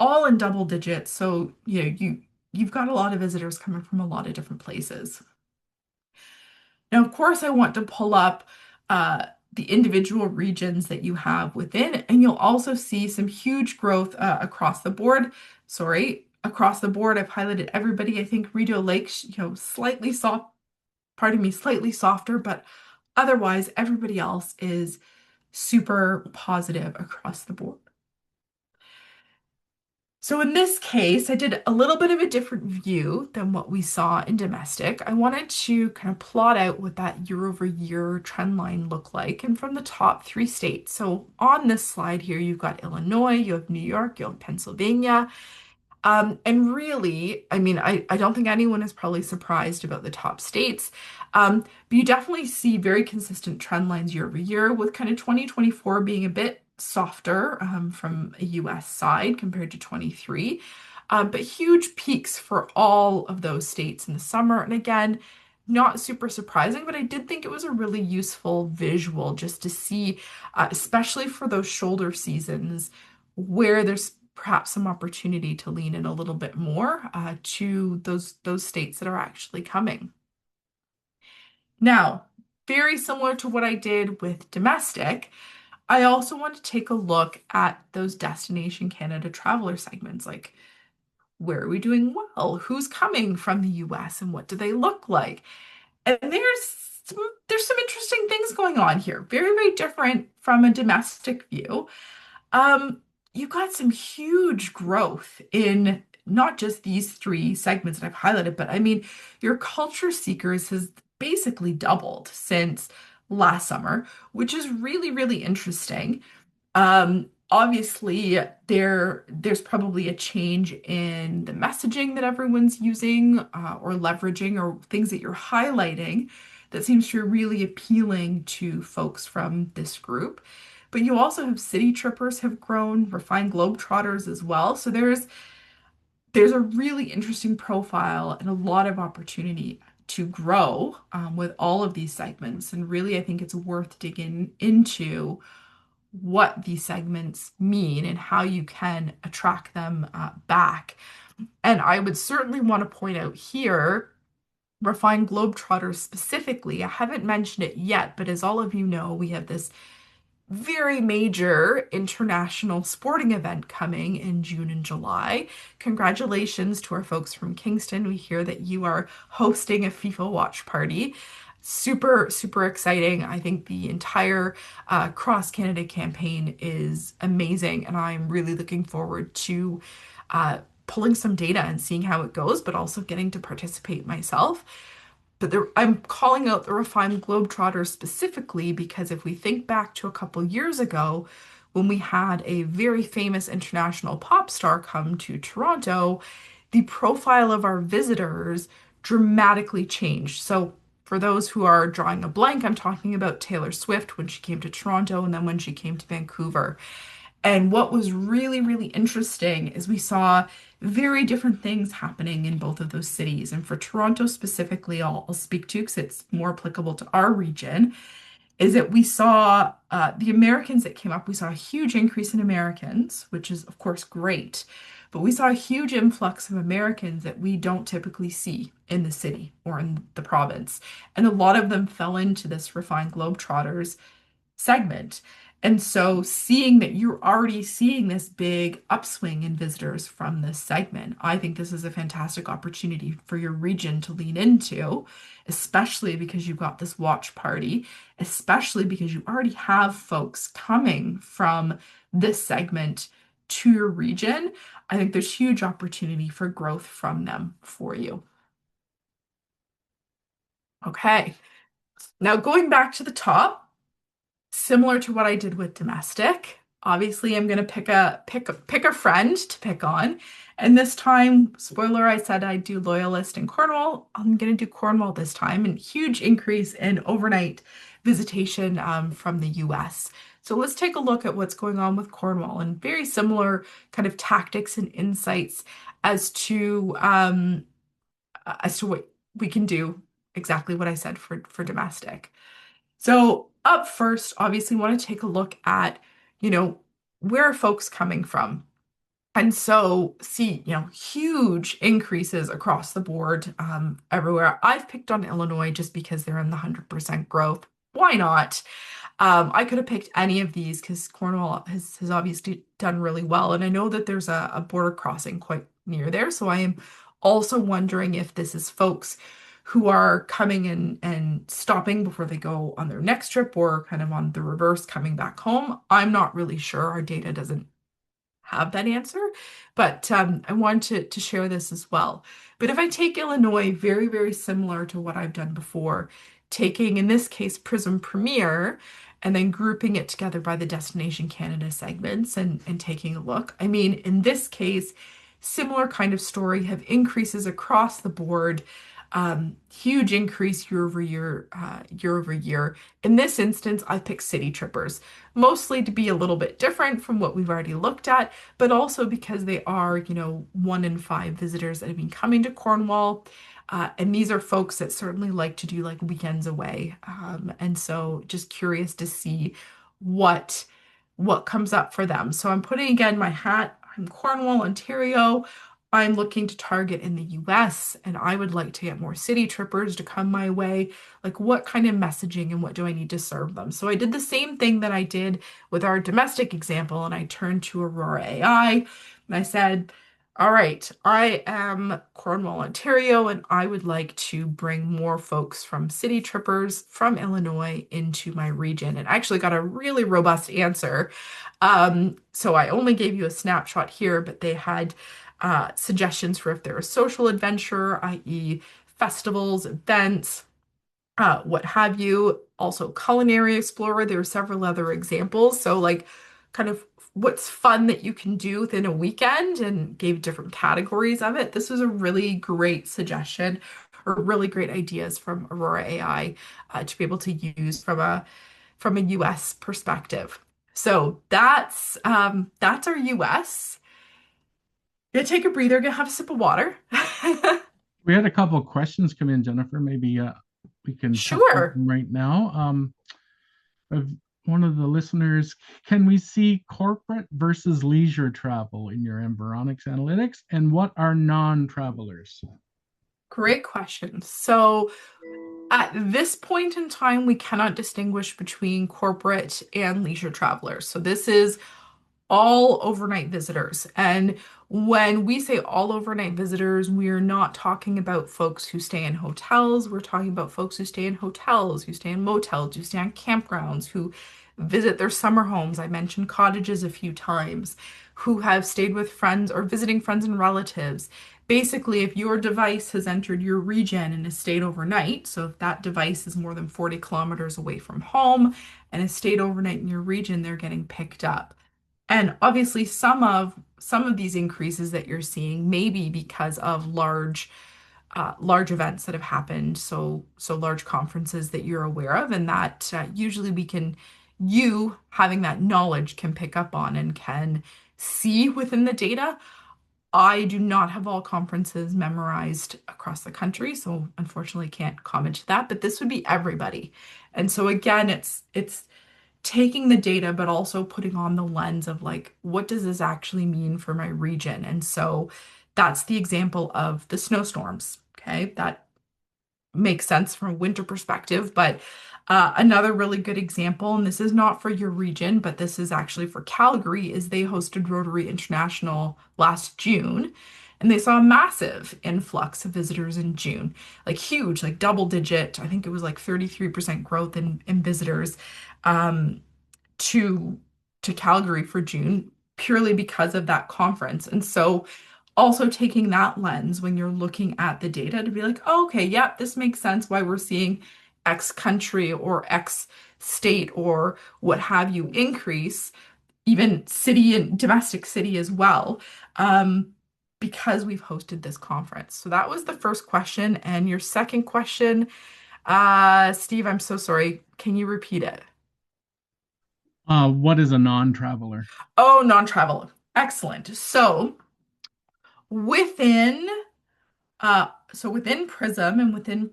all in double digits. So, you've got a lot of visitors coming from a lot of different places. Now, of course, I want to pull up the individual regions that you have within, and you'll also see some huge growth across the board. Sorry, across the board, I've highlighted everybody. I think Rideau Lakes, slightly soft, pardon me, slightly softer, but otherwise, everybody else is super positive across the board. So in this case, I did a little bit of a different view than what we saw in domestic. I wanted to kind of plot out what that year over year trend line looked like and from the top three states. So on this slide here, you've got Illinois, you have New York, you have Pennsylvania. And really, I mean, I don't think anyone is probably surprised about the top states. But you definitely see very consistent trend lines year over year, with kind of 2024 being a bit softer from a US side compared to 23. But huge peaks for all of those states in the summer. And again, not super surprising, but I did think it was a really useful visual just to see, especially for those shoulder seasons where there's perhaps some opportunity to lean in a little bit more to those states that are actually coming. Now, very similar to what I did with domestic, I also want to take a look at those Destination Canada traveler segments, like where are we doing well? Who's coming from the US and what do they look like? And there's some interesting things going on here. Very, very different from a domestic view. Um, you got some huge growth in not just these three segments that I've highlighted, but I mean, your culture seekers has basically doubled since last summer, which is really, really interesting. Obviously, there's probably a change in the messaging that everyone's using or leveraging or things that you're highlighting that seems to be really appealing to folks from this group. But you also have city trippers have grown, refined globetrotters as well. So there's a really interesting profile and a lot of opportunity to grow with all of these segments. And really, I think it's worth digging into what these segments mean and how you can attract them back. And I would certainly want to point out here, refined globetrotters specifically. I haven't mentioned it yet, but as all of you know, we have this very major international sporting event coming in June and July. Congratulations to our folks from Kingston. We hear that you are hosting a FIFA watch party. Super, super exciting. I think the entire Cross Canada campaign is amazing, and I'm really looking forward to pulling some data and seeing how it goes, but also getting to participate myself. But I'm calling out the refined globetrotters specifically because if we think back to a couple years ago, when we had a very famous international pop star come to Toronto, the profile of our visitors dramatically changed. So, for those who are drawing a blank, I'm talking about Taylor Swift when she came to Toronto and then when she came to Vancouver. And what was really, really interesting is we saw very different things happening in both of those cities. And for Toronto specifically, I'll speak to because it's more applicable to our region, is that we saw the Americans that came up, we saw a huge increase in Americans, which is, of course, great. But we saw a huge influx of Americans that we don't typically see in the city or in the province. And a lot of them fell into this refined Globetrotters segment. And so seeing that you're already seeing this big upswing in visitors from this segment, I think this is a fantastic opportunity for your region to lean into, especially because you've got this watch party, especially because you already have folks coming from this segment to your region. I think there's huge opportunity for growth from them for you. Okay, now going back to the top. Similar to what I did with domestic. Obviously, I'm gonna pick a friend to pick on. And this time, spoiler, I said I'd do Loyalist and Cornwall. I'm gonna do Cornwall this time, and huge increase in overnight visitation from the US. So let's take a look at what's going on with Cornwall and very similar kind of tactics and insights as to what we can do exactly what I said for domestic. So up first, obviously want to take a look at, you know, where are folks coming from? And so see, huge increases across the board everywhere. I've picked on Illinois just because they're in the 100% growth. Why not? I could have picked any of these because Cornwall has obviously done really well. And I know that there's a border crossing quite near there. So I am also wondering if this is folks who are coming in and stopping before they go on their next trip or kind of on the reverse coming back home. I'm not really sure. Our data doesn't have that answer, but I want to share this as well. But if I take Illinois, very, very similar to what I've done before, taking in this case Prism Premier and then grouping it together by the Destination Canada segments and taking a look. I mean, in this case, similar kind of story, have increases across the board, huge increase year over year. In this instance, I picked city trippers, mostly to be a little bit different from what we've already looked at, but also because they are, 1 in 5 visitors that have been coming to Cornwall. And these are folks that certainly like to do like weekends away. And so just curious to see what what comes up for them. So I'm putting again my hat. I'm Cornwall, Ontario. I'm looking to target in the US, and I would like to get more city trippers to come my way. Like, what kind of messaging and what do I need to serve them? So I did the same thing that I did with our domestic example, and I turned to Aurora AI and I said, all right, I am Cornwall, Ontario, and I would like to bring more folks from city trippers from Illinois into my region. And I actually got a really robust answer. So I only gave you a snapshot here, but they had suggestions for if they're a social adventure, i.e., festivals, events, what have you. Also, culinary explorer. There were several other examples. So, like, kind of what's fun that you can do within a weekend and gave different categories of it. This was a really great suggestion or really great ideas from Aurora AI to be able to use from a US perspective. So that's our US. Gonna take a breather, gonna have a sip of water. We had a couple of questions come in, Jennifer. Maybe we can touch on Sure. them right now. Of one of the listeners, can we see corporate versus leisure travel in your Environics Analytics? And what are non-travelers? Great question. So at this point in time, we cannot distinguish between corporate and leisure travelers. So this is all overnight visitors. And when we say all overnight visitors, we are not talking about folks who stay in hotels. We're talking about folks who stay in hotels, who stay in motels, who stay on campgrounds, who visit their summer homes. I mentioned cottages a few times, who have stayed with friends or visiting friends and relatives. Basically, if your device has entered your region and has stayed overnight, so if that device is more than 40 kilometers away from home and has stayed overnight in your region, they're getting picked up. And obviously some of these increases that you're seeing may be because of large events that have happened, so large conferences that you're aware of, and that usually you having that knowledge can pick up on and can see within the data. I do not have all conferences memorized across the country, so unfortunately can't comment to that, but this would be everybody. And so again, it's taking the data, but also putting on the lens of like, what does this actually mean for my region? And so that's the example of the snowstorms. Okay. That makes sense from a winter perspective, but another really good example, and this is not for your region, but this is actually for Calgary, is they hosted Rotary International last June. And they saw a massive influx of visitors in June, like huge, like double digit. I think it was like 33% growth in visitors. Um, to Calgary for June purely because of that conference. And so also taking that lens when you're looking at the data to be like, oh, okay, yep, this makes sense why we're seeing X country or X state or what have you increase, even city and domestic city as well, because we've hosted this conference. So that was the first question. And your second question, Steve, I'm so sorry. Can you repeat it? What is a non-traveler? Oh, non-travel. Excellent. Within within Prism and within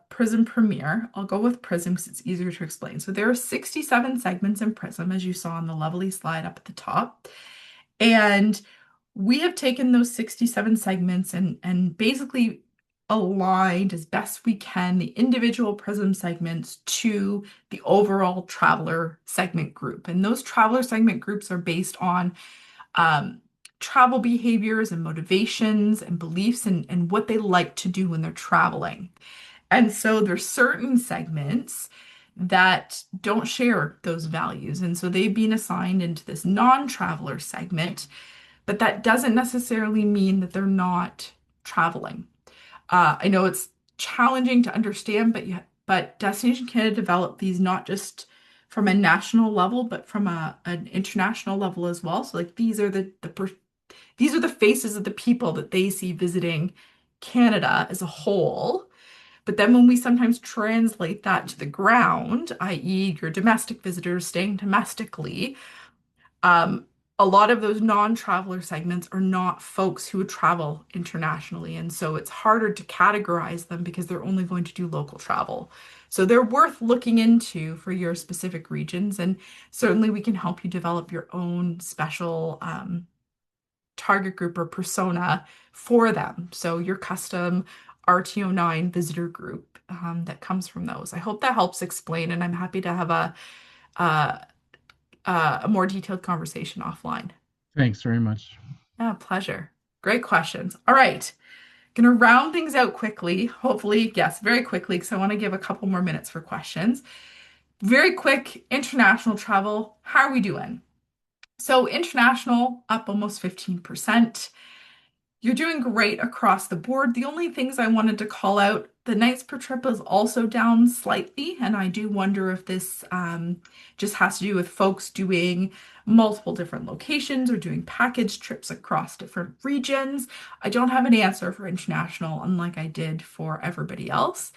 Prism Premier, I'll go with Prism because it's easier to explain. So there are 67 segments in Prism, as you saw on the lovely slide up at the top. And we have taken those 67 segments and basically aligned as best we can the individual Prism segments to the overall traveler segment group. And those traveler segment groups are based on um, travel behaviors and motivations and beliefs and what they like to do when they're traveling. And so there's certain segments that don't share those values. And so they've been assigned into this non-traveler segment, but that doesn't necessarily mean that they're not traveling. I know it's challenging to understand, but Destination Canada developed these not just from a national level, but from an international level as well. So like these are the faces of the people that they see visiting Canada as a whole. But then when we sometimes translate that to the ground, i.e., your domestic visitors staying domestically, um, a lot of those non-traveler segments are not folks who would travel internationally. And so it's harder to categorize them because they're only going to do local travel. So they're worth looking into for your specific regions. And certainly we can help you develop your own special target group or persona for them. So your custom RTO9 visitor group that comes from those. I hope that helps explain, and I'm happy to have uh, a more detailed conversation offline. Thanks very much. Yeah, pleasure. Great questions. All right. Gonna round things out quickly. Hopefully, yes, very quickly, because I want to give a couple more minutes for questions. Very quick international travel. How are we doing? So, international up almost 15%. You're doing great across the board. The only things I wanted to call out, the nights per trip is also down slightly, and I do wonder if this just has to do with folks doing multiple different locations or doing package trips across different regions. I don't have an answer for international, unlike I did for everybody else.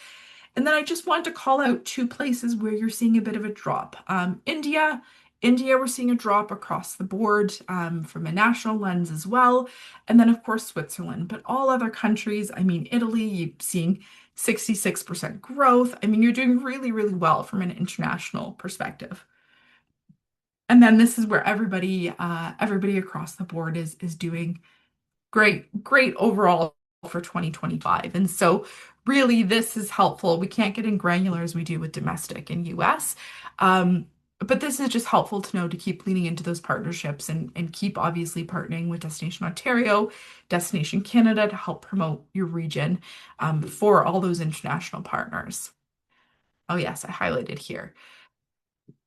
And then I just want to call out two places where you're seeing a bit of a drop. India, we're seeing a drop across the board from a national lens as well. And then, of course, Switzerland. But all other countries, I mean, Italy, you're seeing 66% growth. I mean, you're doing really, really well from an international perspective. And then this is where everybody across the board is doing great overall for 2025. And so really this is helpful. We can't get in granular as we do with domestic and US. But this is just helpful to know to keep leaning into those partnerships and keep obviously partnering with Destination Ontario, Destination Canada to help promote your region for all those international partners. Oh yes, I highlighted here.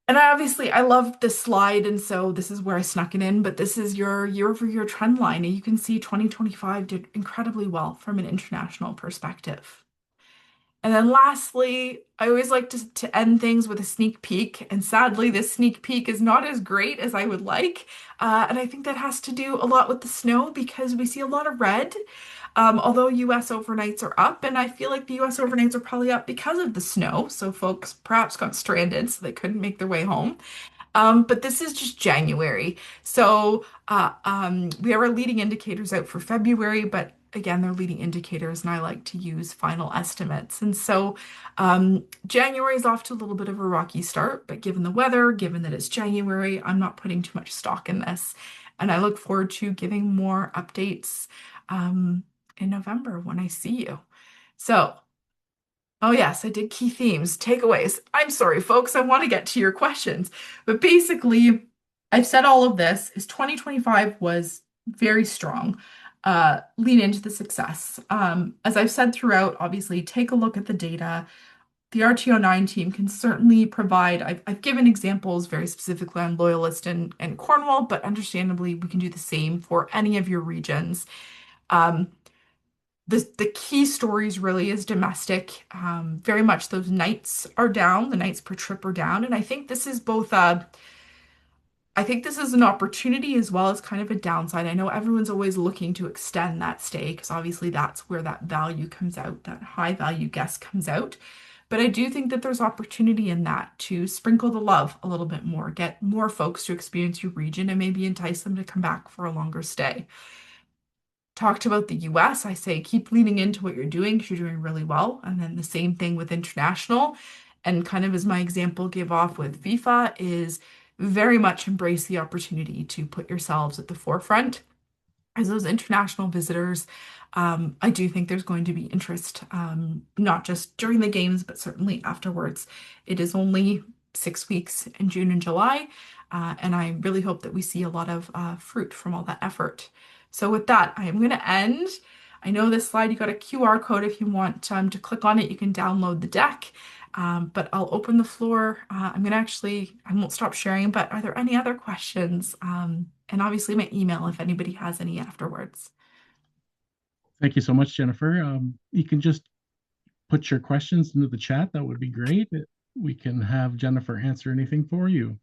And I love this slide, and so this is where I snuck it in, but this is your year-over-year trend line, and you can see 2025 did incredibly well from an international perspective. And then lastly, I always like to end things with a sneak peek, and sadly, this sneak peek is not as great as I would like. And I think that has to do a lot with the snow because we see a lot of red, although US overnights are up, and I feel like the US overnights are probably up because of the snow. So folks perhaps got stranded, so they couldn't make their way home. But this is just January. So we have our leading indicators out for February, but again, they're leading indicators, and I like to use final estimates. And so January is off to a little bit of a rocky start, but given the weather, given that it's January, I'm not putting too much stock in this. And I look forward to giving more updates in November when I see you. So, oh, yes, I did key themes, takeaways. I'm sorry, folks, I want to get to your questions. But basically, I've said all of this is 2025 was very strong. Lean into the success. As I've said throughout, obviously, take a look at the data. The RTO9 team can certainly provide, I've given examples very specifically on Loyalist and Cornwall, but understandably, we can do the same for any of your regions. Um, the key stories really is domestic. Very much those nights are down, the nights per trip are down. And I think this is both I think this is an opportunity as well as kind of a downside. I know everyone's always looking to extend that stay because obviously that's where that value comes out, that high value guest comes out. But I do think that there's opportunity in that to sprinkle the love a little bit more, get more folks to experience your region and maybe entice them to come back for a longer stay. Talked about the US, I say keep leaning into what you're doing because you're doing really well. And then the same thing with international. And kind of as my example give off with FIFA is very much embrace the opportunity to put yourselves at the forefront as those international visitors. I do think there's going to be interest, not just during the games, but certainly afterwards. It is only 6 weeks in June and July, and I really hope that we see a lot of fruit from all that effort. So with that, I am going to end. I know this slide, you got a QR code. If you want to click on it, you can download the deck. But I'll open the floor. I'm going to actually, I won't stop sharing, but are there any other questions? And obviously my email if anybody has any afterwards. Thank you so much, Jennifer. You can just put your questions into the chat. That would be great. We can have Jennifer answer anything for you.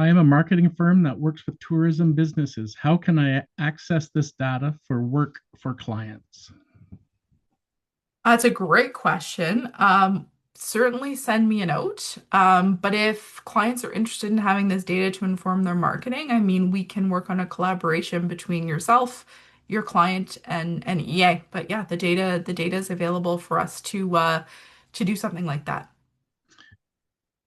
I am a marketing firm that works with tourism businesses. How can I access this data for work for clients? That's a great question. Certainly send me a note. But if clients are interested in having this data to inform their marketing, I mean, we can work on a collaboration between yourself, your client, and EA. But yeah, the data is available for us to do something like that.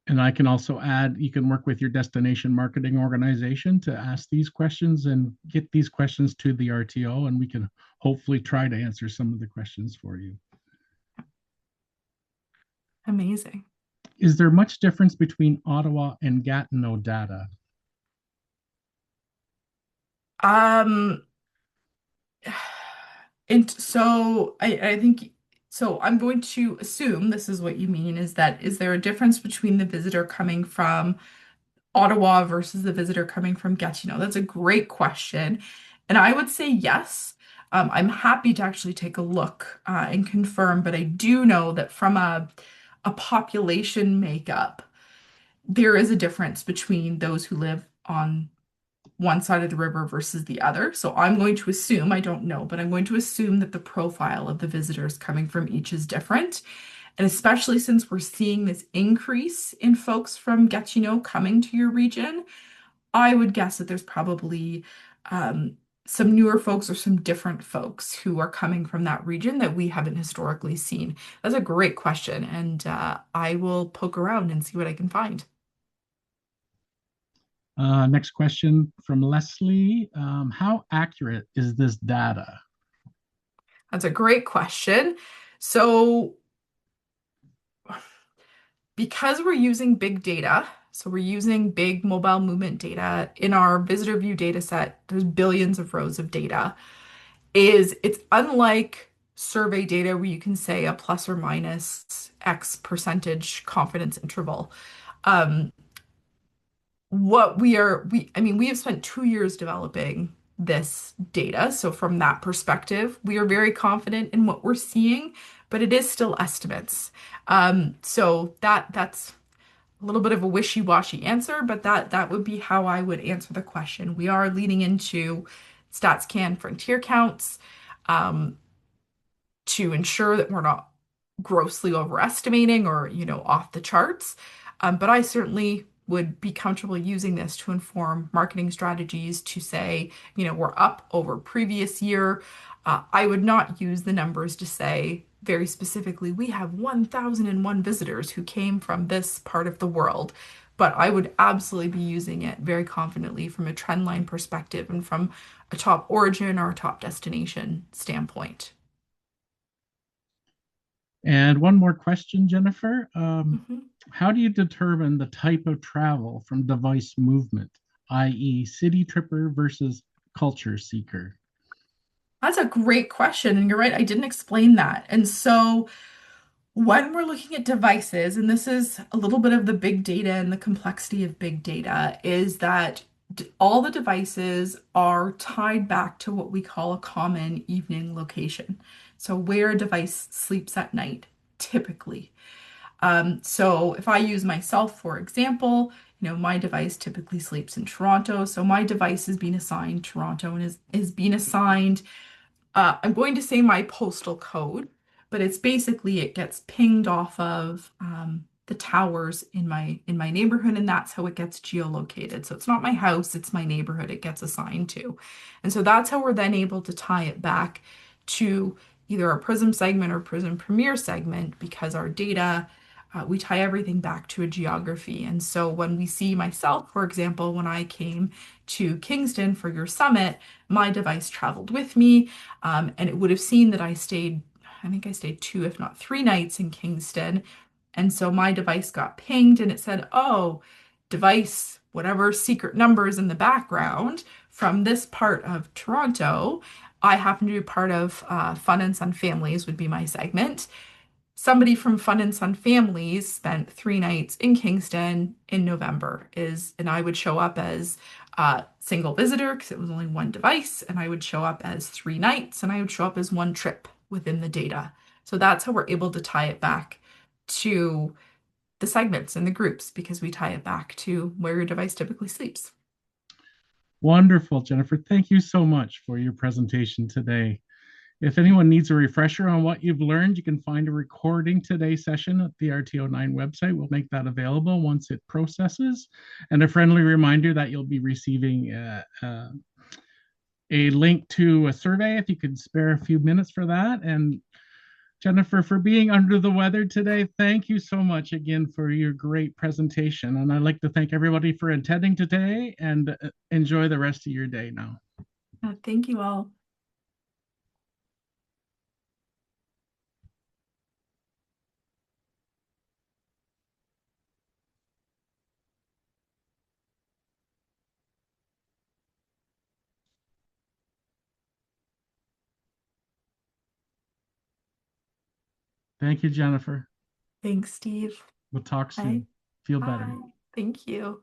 And I can also add, you can work with your destination marketing organization to ask these questions and get these questions to the RTO, and we can hopefully try to answer some of the questions for you. Amazing. Is there much difference between Ottawa and Gatineau data? Um, and so I think so I'm going to assume this is what you mean is that is there a difference between the visitor coming from Ottawa versus the visitor coming from Gatineau? That's a great question. And I would say yes. I'm happy to actually take a look and confirm, but I do know that from a population makeup, there is a difference between those who live on one side of the river versus the other. So I'm going to assume, I don't know, but I'm going to assume that the profile of the visitors coming from each is different. And especially since we're seeing this increase in folks from Gatineau coming to your region, I would guess that there's probably some newer folks or some different folks who are coming from that region that we haven't historically seen. That's a great question, and I will poke around and see what I can find. Next question from Leslie. How accurate is this data? That's a great question. So, because we're using big data, so we're using big mobile movement data in our VisitorView data set, there's billions of rows of data, it's unlike survey data where you can say a plus or minus X percentage confidence interval. Um, what I mean, we have spent 2 years developing this data. So from that perspective, we are very confident in what we're seeing, but it is still estimates. So that's a little bit of a wishy-washy answer, but that would be how I would answer the question. We are leading into StatsCan frontier counts to ensure that we're not grossly overestimating or, off the charts. But I certainly would be comfortable using this to inform marketing strategies to say, we're up over previous year. I would not use the numbers to say very specifically, we have 1,001 visitors who came from this part of the world. But I would absolutely be using it very confidently from a trend line perspective and from a top origin or a top destination standpoint. And one more question, Jennifer. Mhm. How do you determine the type of travel from device movement, i.e., city tripper versus culture seeker? That's a great question. And you're right, I didn't explain that. And so when we're looking at devices, and this is a little bit of the big data and the complexity of big data, is that all the devices are tied back to what we call a common evening location. So where a device sleeps at night, typically. So if I use myself, for example, my device typically sleeps in Toronto. So my device is being assigned Toronto and is being assigned I'm going to say my postal code, but it's basically it gets pinged off of the towers in my neighborhood, and that's how it gets geolocated. So it's not my house, it's my neighborhood it gets assigned to. And so that's how we're then able to tie it back to either our Prism segment or Prism Premier segment because our data we tie everything back to a geography. And so when we see myself, for example, when I came to Kingston for your summit, my device traveled with me. And it would have seen that I think I stayed 2, if not 3 nights in Kingston. And so my device got pinged and it said, oh, device, whatever secret numbers in the background from this part of Toronto. I happen to be part of Fun and Sun Families would be my segment. Somebody from Fun and Sun Families spent 3 nights in Kingston in November and I would show up as a single visitor because it was only one device, and I would show up as 3 nights, and I would show up as one trip within the data. So that's how we're able to tie it back to the segments and the groups because we tie it back to where your device typically sleeps. Wonderful, Jennifer. Thank you so much for your presentation today. If anyone needs a refresher on what you've learned, you can find a recording today's session at the RTO9 website. We'll make that available once it processes. And a friendly reminder that you'll be receiving a link to a survey if you could spare a few minutes for that. And Jennifer, for being under the weather today, thank you so much again for your great presentation. And I'd like to thank everybody for attending today, and enjoy the rest of your day now. Thank you all. Thank you, Jennifer. Thanks, Steve. We'll talk Bye. soon. Feel Bye. better. Thank you.